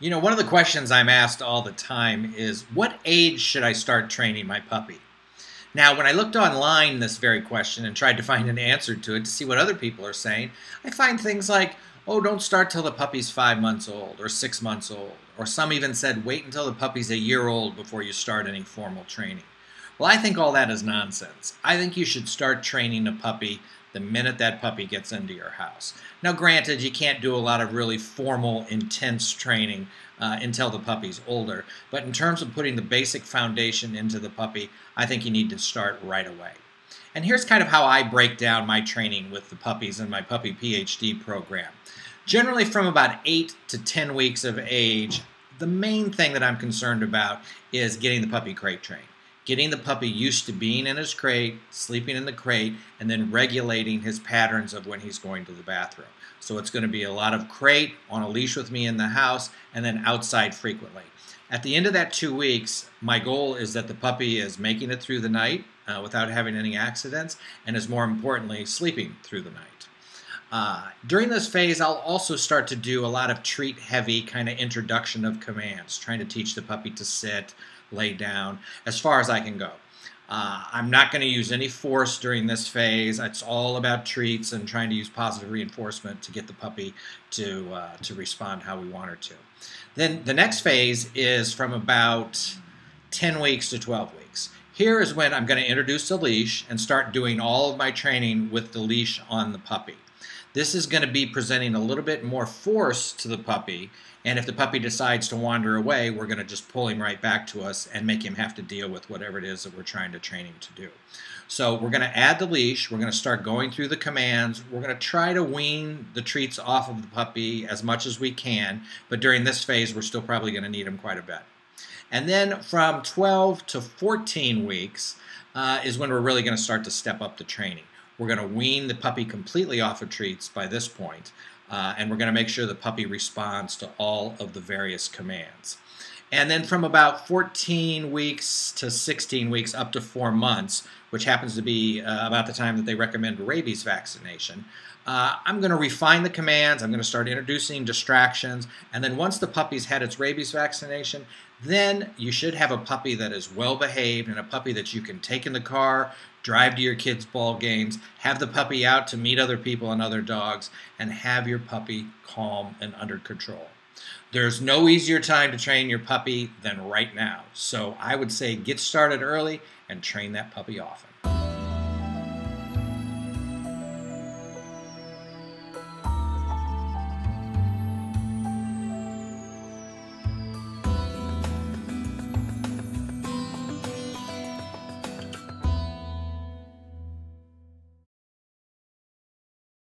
You know, one of the questions I'm asked all the time is, what age should I start training my puppy? Now, when I looked online this very question and tried to find an answer to it to see what other people are saying, I find things like, oh, don't start till the puppy's 5 months old or 6 months old. Or some even said, wait until the puppy's a year old before you start any formal training. Well, I think all that is nonsense. I think you should start training a puppy the minute that puppy gets into your house. Now, granted, you can't do a lot of really formal, intense training until the puppy's older, but in terms of putting the basic foundation into the puppy, I think you need to start right away. And here's kind of how I break down my training with the puppies in my Puppy PhD program. Generally, from about 8 to 10 weeks of age, the main thing that I'm concerned about is getting the puppy crate trained. Getting the puppy used to being in his crate, sleeping in the crate, and then regulating his patterns of when he's going to the bathroom. So it's going to be a lot of crate, on a leash with me in the house, and then outside frequently. At the end of that 2 weeks, my goal is that the puppy is making it through the night without having any accidents, and is more importantly, sleeping through the night. During this phase, I'll also start to do a lot of treat-heavy kind of introduction of commands, trying to teach the puppy to sit, lay down, as far as I can go. I'm not going to use any force during this phase. It's all about treats and trying to use positive reinforcement to get the puppy to respond how we want her to. Then the next phase is from about 10 weeks to 12 weeks. Here is when I'm going to introduce the leash and start doing all of my training with the leash on the puppy. This is going to be presenting a little bit more force to the puppy, and if the puppy decides to wander away, we're going to just pull him right back to us and make him have to deal with whatever it is that we're trying to train him to do. So we're going to add the leash, we're going to start going through the commands, we're going to try to wean the treats off of the puppy as much as we can, but during this phase we're still probably going to need him quite a bit. And then from 12 to 14 weeks is when we're really going to start to step up the training. We're going to wean the puppy completely off of treats by this point, and we're going to make sure the puppy responds to all of the various commands. And then from about 14 weeks to 16 weeks up to 4 months, which happens to be about the time that they recommend rabies vaccination, I'm going to refine the commands, I'm going to start introducing distractions, and then once the puppy's had its rabies vaccination, then you should have a puppy that is well behaved and a puppy that you can take in the car, drive to your kids' ball games, have the puppy out to meet other people and other dogs, and have your puppy calm and under control. There's no easier time to train your puppy than right now. So I would say get started early and train that puppy often.